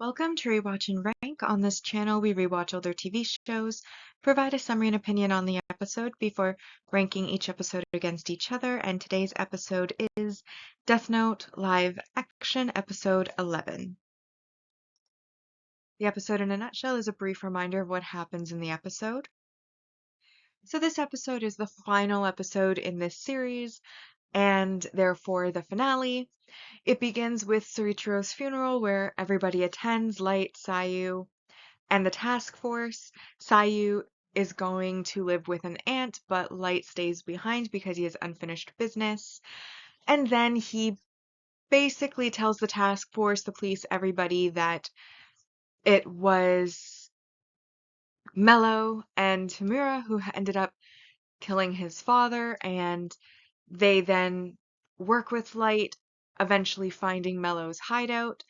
Welcome to Rewatch and Rank. On this channel, we rewatch older TV shows, provide a summary and opinion on the episode before ranking each episode against each other, and today's episode is Deathnote Live Action Episode 11. The episode in a nutshell is a brief reminder of what happens in the episode. So this episode is the final episode in this series, and therefore the finale. It begins with Soichiro's funeral, where everybody attends, Light, Sayu, and the task force. Sayu is going to live with an aunt, but Light stays behind because he has unfinished business. And then he basically tells the task force, the police, everybody that it was Mello and Tamura who ended up killing his father, and they then work with Light, eventually finding Mello's hideout,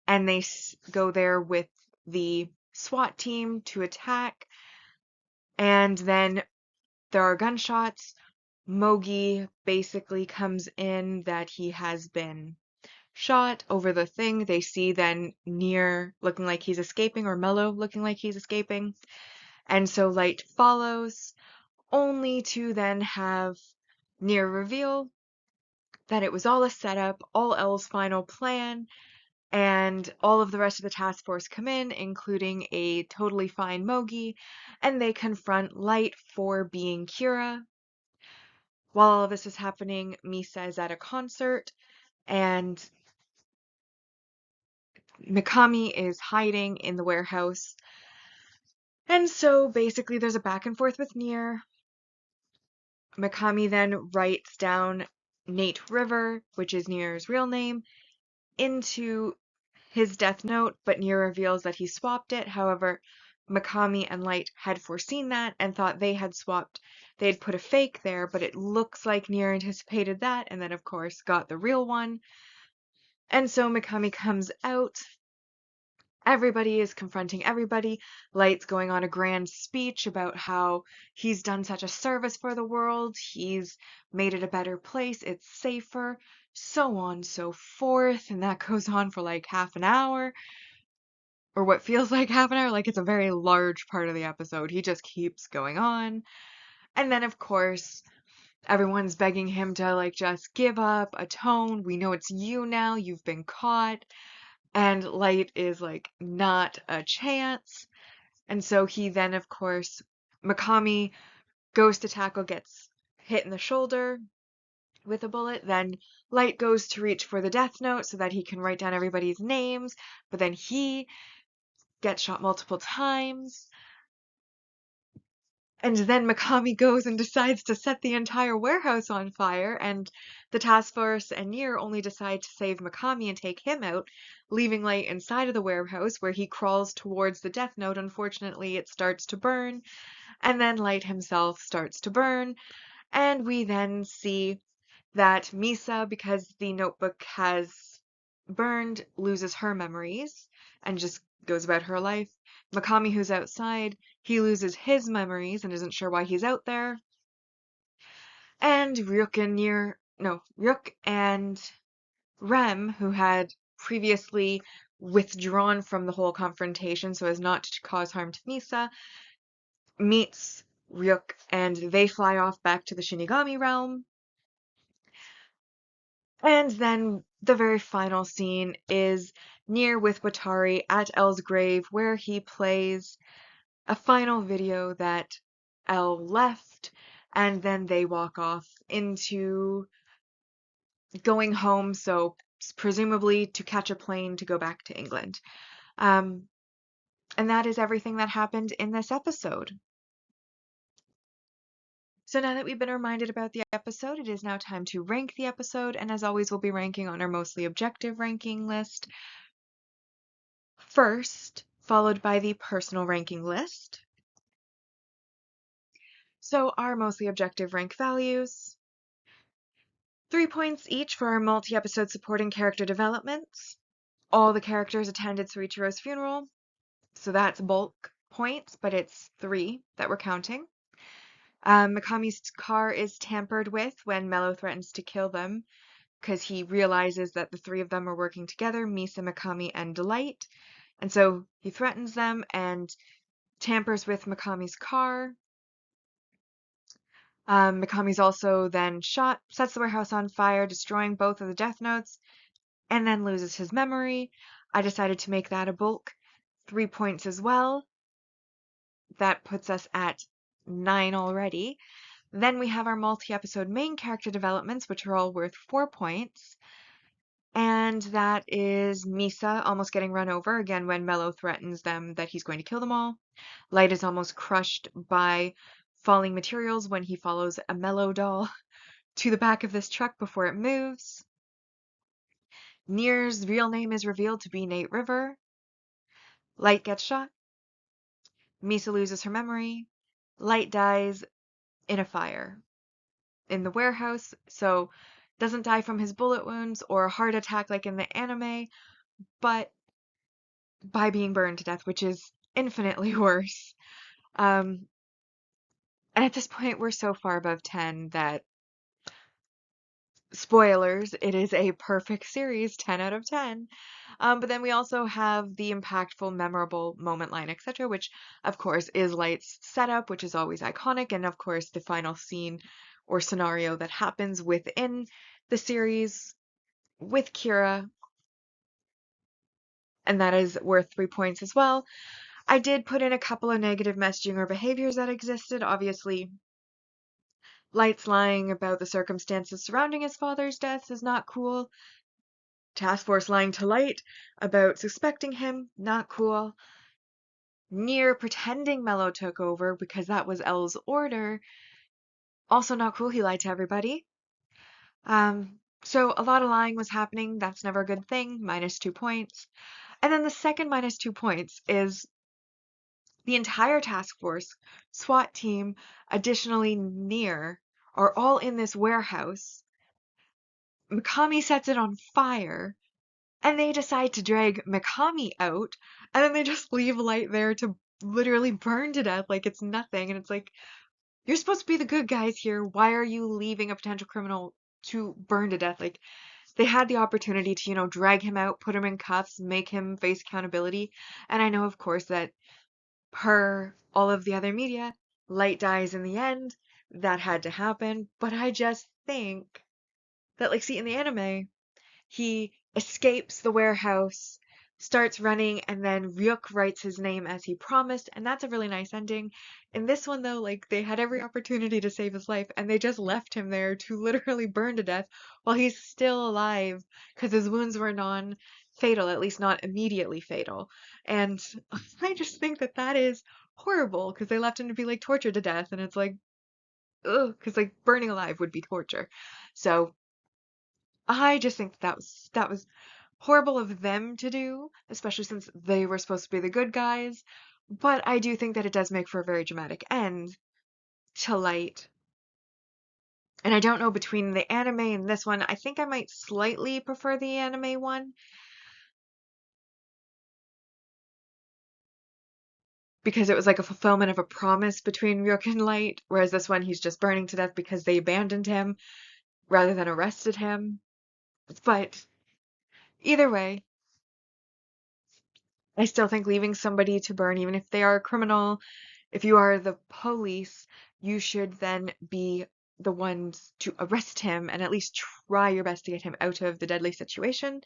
and they go there with the SWAT team to attack, and then there are gunshots. Mogi basically comes in that he has been shot over the thing. They see then Near looking like he's escaping, or Mello looking like he's escaping, and so Light follows, only to then have Near reveal that it was all a setup, all L's final plan, and all of the rest of the task force come in, including a totally fine Mogi, and they confront Light for being Kira. While all of this is happening, Misa is at a concert, and Mikami is hiding in the warehouse. And so basically there's a back and forth with Nier. Mikami then writes down Nate River, which is Nier's real name, into his death note, but Nier reveals that he swapped it. However, Mikami and Light had foreseen that and thought they had put a fake there, but it looks like Nier anticipated that and then, of course, got the real one. And so Mikami comes out. Everybody is confronting everybody. Light's going on a grand speech about how he's done such a service for the world, he's made it a better place, it's safer, so on, so forth, and that goes on for like half an hour, or what feels like half an hour, like it's a very large part of the episode. He just keeps going on. And then, of course, everyone's begging him to, like, just give up, atone, we know it's you now, you've been caught. And Light is like, not a chance. And so he then, of course, Mikami goes to tackle, gets hit in the shoulder with a bullet. Then Light goes to reach for the death note so that he can write down everybody's names. But then he gets shot multiple times. And then Mikami goes and decides to set the entire warehouse on fire, and the task force and Nier only decide to save Mikami and take him out, leaving Light inside of the warehouse where he crawls towards the death note. Unfortunately, it starts to burn, and then Light himself starts to burn, and we then see that Misa, because the notebook has burned, loses her memories and just goes about her life. Mikami, who's outside, he loses his memories and isn't sure why he's out there. And Ryuk and Rem, who had previously withdrawn from the whole confrontation so as not to cause harm to Misa, meets Ryuk, and they fly off back to the Shinigami realm. And then the very final scene is Nier with Watari at L's grave, where he plays a final video that L left, and then they walk off into going home, so presumably to catch a plane to go back to England. And that is everything that happened in this episode. So now that we've been reminded about the episode, it is now time to rank the episode, and as always, we'll be ranking on our mostly objective ranking list first, followed by the personal ranking list. So our mostly objective rank values: 3 points each for our multi-episode supporting character developments. All the characters attended Soichiro's funeral, so that's bulk points, but it's 3 that we're counting. Mikami's car is tampered with when Mello threatens to kill them, because he realizes that the 3 of them are working together, Misa, Mikami, and Light. And so he threatens them and tampers with Mikami's car. Mikami's also then shot, sets the warehouse on fire, destroying both of the Death Notes, and then loses his memory. I decided to make that a bulk 3 points as well. That puts us at 9 already. Then we have our multi-episode main character developments, which are all worth 4 points. And that is Misa almost getting run over again when Mello threatens them that he's going to kill them all. Light is almost crushed by falling materials when he follows a Mello doll to the back of this truck before it moves. Nier's real name is revealed to be Nate River. Light gets shot. Misa loses her memory. Light dies in a fire in the warehouse, so doesn't die from his bullet wounds or a heart attack like in the anime, but by being burned to death, which is infinitely worse. And at this point, we're so far above 10 that, spoilers, it is a perfect series, 10 out of 10. But then we also have the impactful, memorable moment line, etc., which, of course, is Light's setup, which is always iconic, and of course, the final scene or scenario that happens within the series with Kira, and that is worth 3 points as well. I did put in a couple of negative messaging or behaviors that existed. Obviously, Light's lying about the circumstances surrounding his father's death is not cool. Task Force lying to Light about suspecting him, not cool. Nier pretending Mello took over because that was L's order, also not cool. He lied to everybody. So a lot of lying was happening. That's never a good thing. Minus 2 points. And then the second minus 2 points is the entire task force, SWAT team, additionally Nier, are all in this warehouse. Mikami sets it on fire, and they decide to drag Mikami out, and then they just leave Light there to literally burn to death like it's nothing. And it's like, you're supposed to be the good guys here. Why are you leaving a potential criminal to burn to death? Like, they had the opportunity to, drag him out, put him in cuffs, make him face accountability. And I know, of course, that per all of the other media, Light dies in the end. That had to happen. But I just think that, like, see, in the anime, he escapes the warehouse, starts running, and then Ryuk writes his name as he promised, and that's a really nice ending. In this one, though, like, they had every opportunity to save his life, and they just left him there to literally burn to death while he's still alive, because his wounds were non-fatal, at least not immediately fatal. And I just think that that is horrible, because they left him to be, like, tortured to death, and it's like, ugh, because, like, burning alive would be torture. So I just think that was horrible of them to do, especially since they were supposed to be the good guys. But I do think that it does make for a very dramatic end to Light. And I don't know between the anime and this one, I think I might slightly prefer the anime one because it was like a fulfillment of a promise between Ryuk and Light, whereas this one he's just burning to death because they abandoned him rather than arrested him. But either way, I still think leaving somebody to burn, even if they are a criminal, if you are the police, you should then be the ones to arrest him and at least try your best to get him out of the deadly situation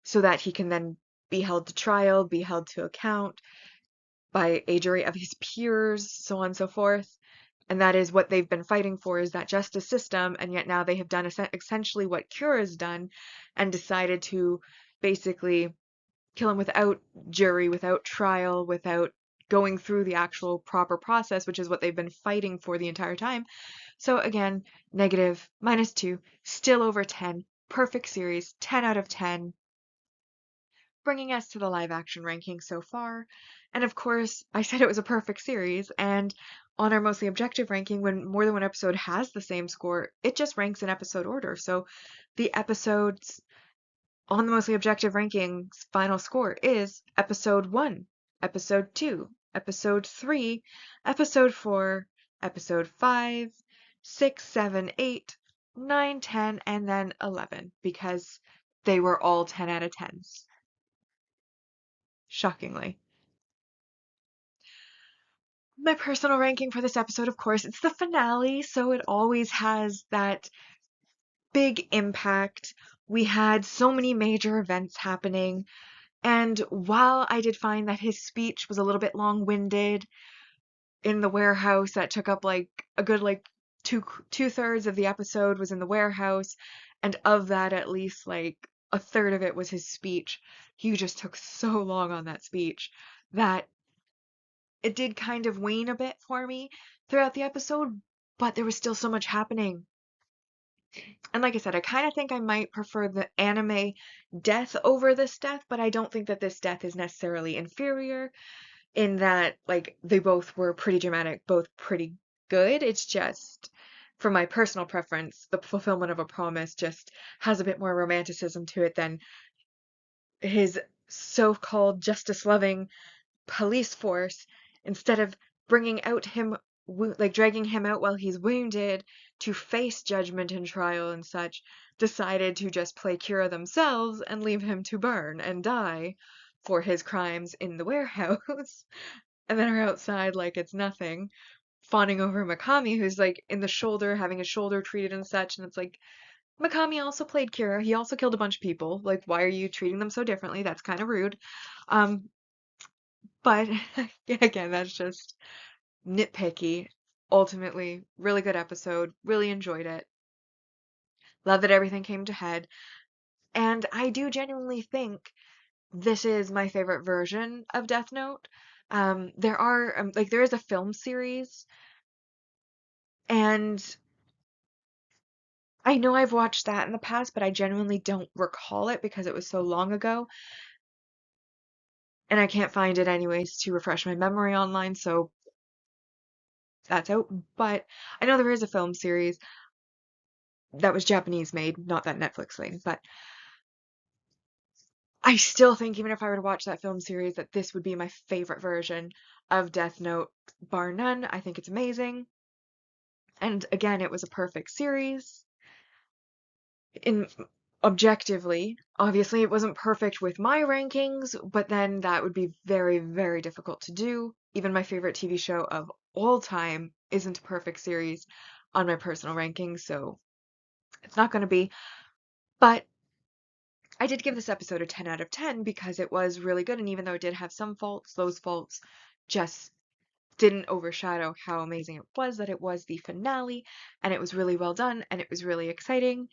so that he can then be held to trial, be held to account by a jury of his peers, so on and so forth. And that is what they've been fighting for, is that justice system, and yet now they have done essentially what Cura's done and decided to basically kill him without jury, without trial, without going through the actual proper process, which is what they've been fighting for the entire time. So again, negative, minus 2, still over 10. Perfect series, 10 out of 10. Bringing us to the live action ranking so far. And of course, I said it was a perfect series, and on our mostly objective ranking, when more than one episode has the same score, it just ranks in episode order. So the episodes on the mostly objective rankings final score is episode 1, episode 2, episode 3, episode 4, episode 5, 6, 7, 8, 9, 10, and then 11 because they were all 10 out of 10s. shockingly. My personal ranking for this episode, of course, it's the finale, so it always has that big impact. We had so many major events happening, and while I did find that his speech was a little bit long-winded in the warehouse, that took up like a good like two-thirds of the episode was in the warehouse, and of that at least like a third of it was his speech. He just took so long on that speech that it did kind of wane a bit for me throughout the episode, but there was still so much happening. And like I said, I kind of think I might prefer the anime death over this death, but I don't think that this death is necessarily inferior in that, like, they both were pretty dramatic, both pretty good. It's just, for my personal preference, the fulfillment of a promise just has a bit more romanticism to it than his so-called justice-loving police force, instead of bringing out him, like dragging him out while he's wounded to face judgment and trial and such, decided to just play Kira themselves and leave him to burn and die for his crimes in the warehouse. And then are outside like it's nothing, fawning over Mikami, who's like in the shoulder, having his shoulder treated and such. And it's like, Mikami also played Kira. He also killed a bunch of people. Like, why are you treating them so differently? That's kind of rude. But again, that's just nitpicky. Ultimately, really good episode. Really enjoyed it. Love that everything came to head. And I do genuinely think this is my favorite version of Death Note. There is a film series, and I know I've watched that in the past, but I genuinely don't recall it because it was so long ago, and I can't find it anyways to refresh my memory online, so that's out. But I know there is a film series that was Japanese made, not that Netflix thing, but I still think even if I were to watch that film series that this would be my favorite version of Death Note, bar none. I think it's amazing. And again, it was a perfect series. In objectively, obviously it wasn't perfect with my rankings, but then that would be very, very difficult to do. Even my favorite TV show of all time isn't a perfect series on my personal rankings, so it's not going to be. But I did give this episode a 10 out of 10 because it was really good, and even though it did have some faults, those faults just didn't overshadow how amazing it was, that it was the finale, and it was really well done, and it was really exciting,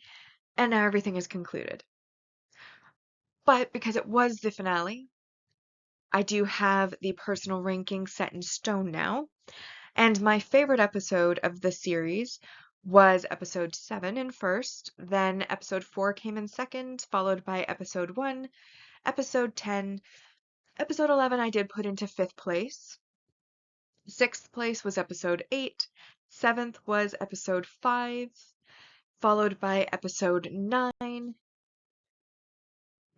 and now everything is concluded. But because it was the finale, I do have the personal ranking set in stone now, and my favorite episode of the series was episode 7 in first, then episode 4 came in second, followed by episode 1, episode 10, episode 11 I did put into 5th place. 6th place was episode 8, 7th was episode 5, followed by episode 9,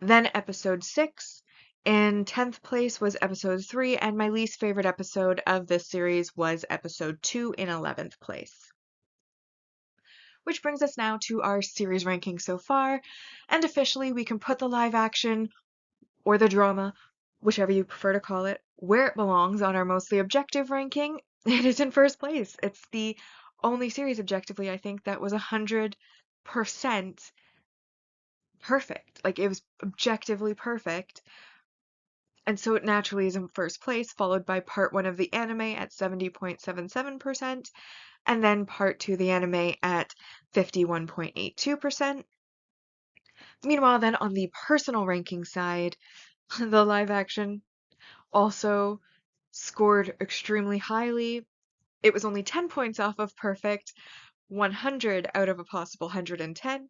then episode 6. In 10th place was episode 3, and my least favorite episode of this series was episode 2 in 11th place. Which brings us now to our series ranking so far, and officially we can put the live action or the drama, whichever you prefer to call it, where it belongs on our mostly objective ranking. It is in first place. It's the only series objectively, I think, that was 100% perfect. Like, it was objectively perfect. And so it naturally is in first place, followed by part 1 of the anime at 70.77%, and then part 2 of the anime at 51.82%. Meanwhile, then on the personal ranking side, the live action also scored extremely highly. It was only 10 points off of perfect, 100 out of a possible 110,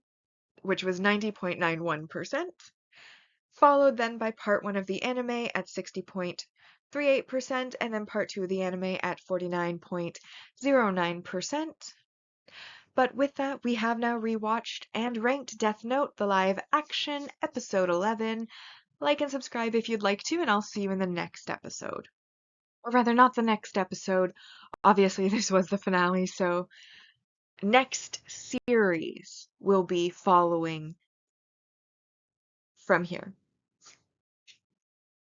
which was 90.91%. Followed then by part 1 of the anime at 60.38%, and then part 2 of the anime at 49.09%. But with that, we have now rewatched and ranked Death Note, the live action, episode 11. Like and subscribe if you'd like to, and I'll see you in the next episode. Or rather, not the next episode. Obviously, this was the finale, so next series will be following from here.